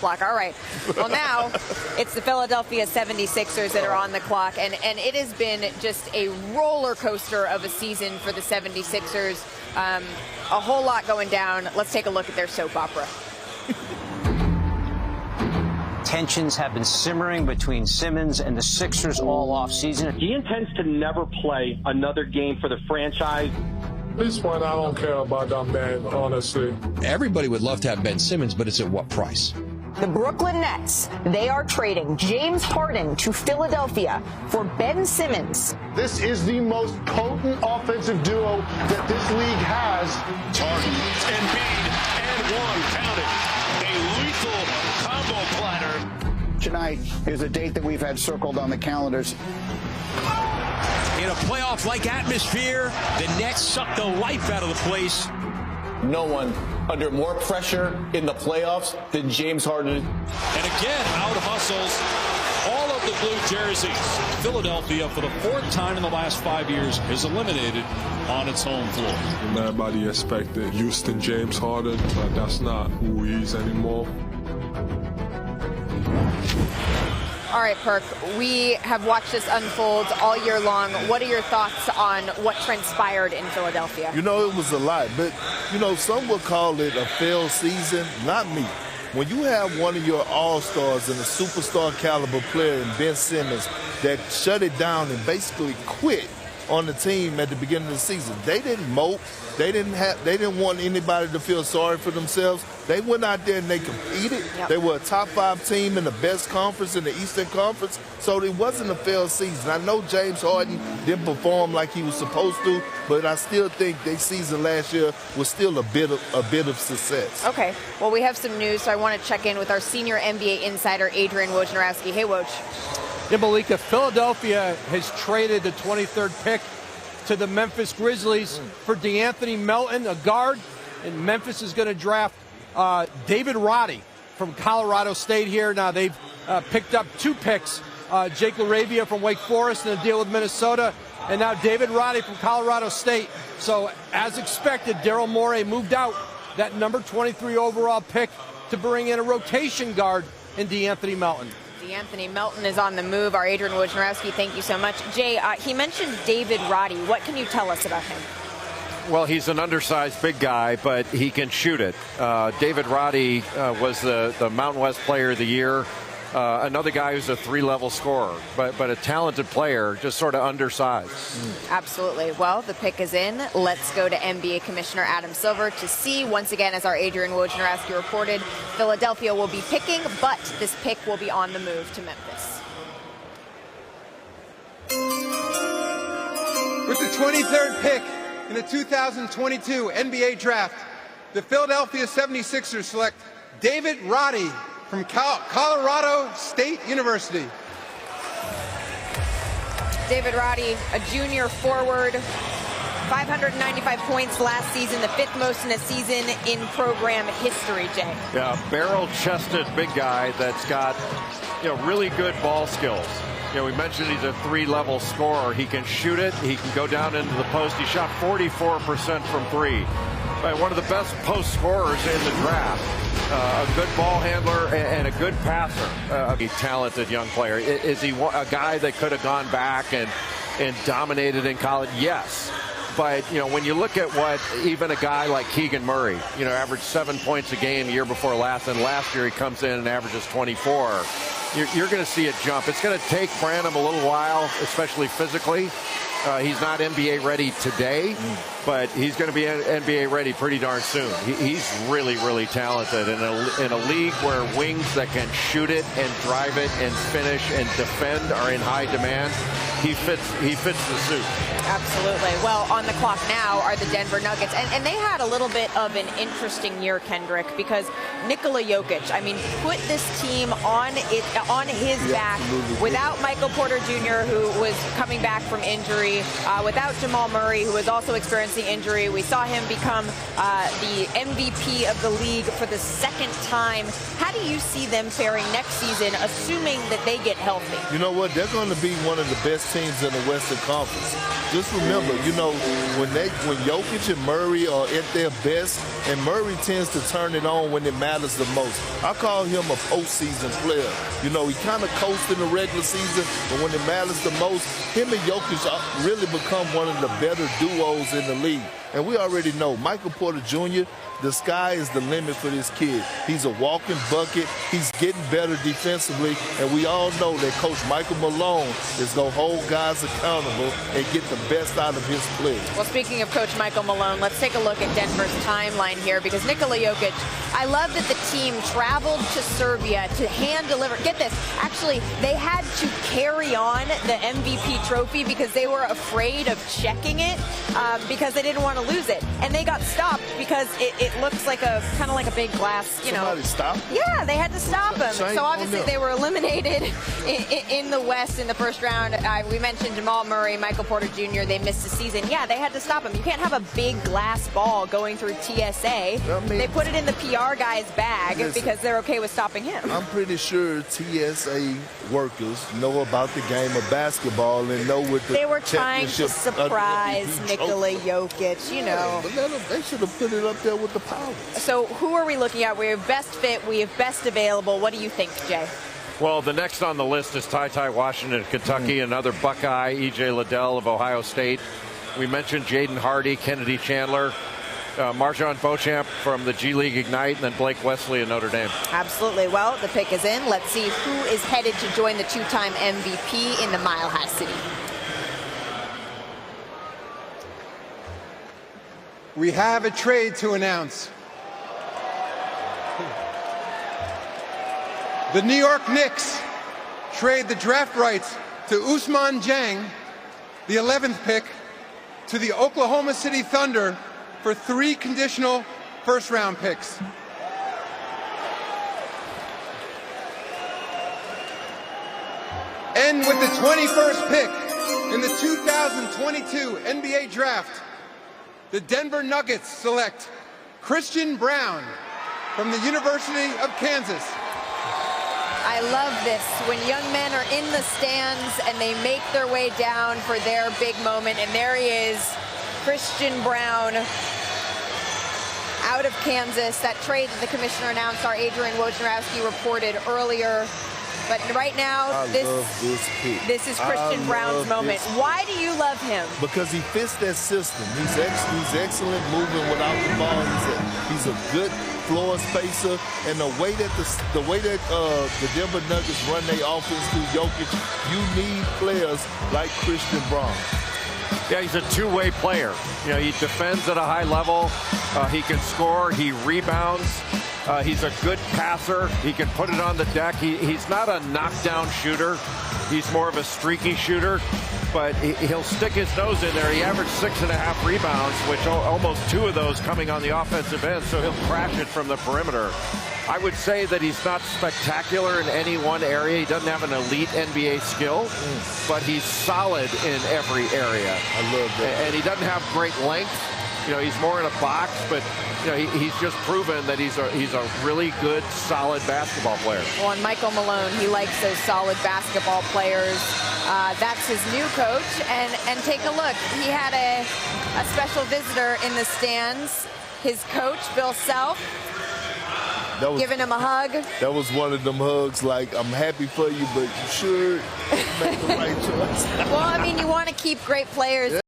clock. All right. Well, now it's the Philadelphia 76ers that are on the clock, and it has been just a roller coaster of a season for the 76ers. A whole lot going down. Let's take a look at their soap opera. Tensions have been simmering between Simmons and the Sixers all off season. He intends to never play another game for the franchise. At this point, I don't care about that man, honestly. Everybody would love to have Ben Simmons, but it's at what price? The Brooklyn Nets, they are trading James Harden to Philadelphia for Ben Simmons. This is the most potent offensive duo that this league has. Harden, Embiid, and one. Count it. A lethal combo platter. Tonight is a date that we've had circled on the calendars. In a playoff-like atmosphere, the Nets suck the life out of the place. No one under more pressure in the playoffs than James Harden. And again, out-hustles all of the blue jerseys. Philadelphia, for the fourth time in the last 5 years, is eliminated on its home floor. Everybody expected Houston James Harden, but that's not who he is anymore. All right, Perk, we have watched this unfold all year long. What are your thoughts on what transpired in Philadelphia? You know, it was a lot, but, you know, some would call it a failed season. Not me. When you have one of your all-stars and a superstar caliber player in Ben Simmons that shut it down and basically quit on the team at the beginning of the season, they didn't mope. They didn't want anybody to feel sorry for themselves. They went out there and they competed. Yep. They were a top 5 team in the best conference in the Eastern Conference. So it wasn't a failed season. I know James Harden didn't perform like he was supposed to, but I still think their season last year was still a bit of success. Okay. Well, we have some news, so I want to check in with our senior NBA insider, Adrian Wojnarowski. Hey, Woj. Yeah, Malika, Philadelphia has traded the 23rd pick to the Memphis Grizzlies for DeAnthony Melton, a guard, and Memphis is going to draft David Roddy from Colorado State here. Now, they've picked up 2 picks, Jake LaRavia from Wake Forest in a deal with Minnesota, and now David Roddy from Colorado State. So, as expected, Daryl Morey moved out that number 23 overall pick to bring in a rotation guard in DeAnthony Melton. DeAnthony Melton is on the move. Our Adrian Wojnarowski, thank you so much. Jay, he mentioned David Roddy. What can you tell us about him? Well, he's an undersized big guy, but he can shoot it. David Roddy was the Mountain West Player of the Year. Another guy who's a 3-level scorer, but a talented player, just sort of undersized. Absolutely. Well, the pick is in. Let's go to NBA Commissioner Adam Silver to see, once again, as our Adrian Wojnarowski reported, Philadelphia will be picking, but this pick will be on the move to Memphis. With the 23rd pick in the 2022 NBA Draft, the Philadelphia 76ers select David Roddy from Colorado State University. David Roddy, a junior forward, 595 points last season, the 5th most in a season in program history, Jay. Yeah, barrel-chested big guy that's got, really good ball skills. We mentioned he's a 3-level scorer. He can shoot it. He can go down into the post. He shot 44% from 3. One of the best post scorers in the draft. A good ball handler and a good passer. A talented young player. Is he a guy that could have gone back and dominated in college? Yes. But, when you look at what even a guy like Keegan Murray, averaged 7 points a game the year before last, and last year he comes in and averages 24. You're going to see it jump. It's going to take Branham a little while, especially physically. He's not NBA ready today, but he's going to be NBA ready pretty darn soon. He's really, really talented. In a league where wings that can shoot it and drive it and finish and defend are in high demand, he fits the suit. Absolutely. Well, on the clock now are the Denver Nuggets. And they had a little bit of an interesting year, Kendrick, because Nikola Jokic, put this team on his back without Michael Porter Jr., who was coming back from injury, without Jamal Murray, who was also experiencing injury. We saw him become the MVP of the league for the 2nd time. How do you see them faring next season, assuming that they get healthy? You know what? They're going to be one of the best teams in the Western Conference. just remember, when Jokic and Murray are at their best, and Murray tends to turn it on when it matters the most. I call him a postseason player. He kind of coasts in the regular season, but when it matters the most, him and Jokic really become one of the better duos in the league. And we already know Michael Porter Jr., the sky is the limit for this kid. He's a walking bucket. He's getting better defensively. And we all know that Coach Michael Malone is going to hold guys accountable and get the best out of his play. Well, speaking of Coach Michael Malone, let's take a look at Denver's timeline here, because Nikola Jokic, I love that the team traveled to Serbia to hand deliver. Get this. Actually, they had to carry on the MVP trophy because they were afraid of checking it because they didn't want to lose it. And they got stopped because it looks like kind of like a big glass, Somebody stopped? Yeah, they had to stop them. So obviously they were eliminated in the West in the first round. We mentioned Jamal Murray, Michael Porter Jr., they missed the season. Yeah, they had to stop them. You can't have a big glass ball going through TSA. They put it in the PR guy's bag because they're okay with stopping him. I'm pretty sure TSA workers know about the game of basketball and know what the They were trying to surprise Nikola Jokic, But they should have put it up there with the power. So who are we looking at? We have best fit, we have best available. What do you think, Jay? Well, the next on the list is Ty Washington of Kentucky, another Buckeye, E.J. Liddell of Ohio State. We mentioned Jaden Hardy, Kennedy Chandler, Marjon Beauchamp from the G League Ignite, and then Blake Wesley of Notre Dame. Absolutely. Well, the pick is in. Let's see who is headed to join the two-time MVP in the Mile High City. We have a trade to announce. The New York Knicks trade the draft rights to Ousmane Dieng, the 11th pick, to the Oklahoma City Thunder for 3 conditional first-round picks. And with the 21st pick in the 2022 NBA Draft, the Denver Nuggets select Christian Braun from the University of Kansas. I love this, when young men are in the stands and they make their way down for their big moment. And there he is, Christian Braun, out of Kansas. That trade that the commissioner announced, our Adrian Wojnarowski reported earlier. But right now, this is Christian Braun's moment. Why do you love him? Because he fits that system. He's excellent moving without the ball. He's a good floor spacer, and the way that the Denver Nuggets run their offense through Jokic, you need players like Christian Braun. Yeah, he's a two-way player. He defends at a high level. He can score. He rebounds. He's a good passer. He can put it on the deck. He's not a knockdown shooter. He's more of a streaky shooter, but he'll stick his nose in there. He averaged 6.5 rebounds, which almost 2 of those coming on the offensive end, so he'll crash it from the perimeter. I would say that he's not spectacular in any one area. He doesn't have an elite NBA skill, but he's solid in every area. I love that. And he doesn't have great length. He's more in a box, but he's just proven that he's a really good, solid basketball player. Well, and Michael Malone, he likes those solid basketball players. That's his new coach, and take a look. He had a special visitor in the stands. His coach, Bill Self, giving him a hug. That was one of them hugs like, I'm happy for you, but you sure make the right choice. Well, I mean, you want to keep great players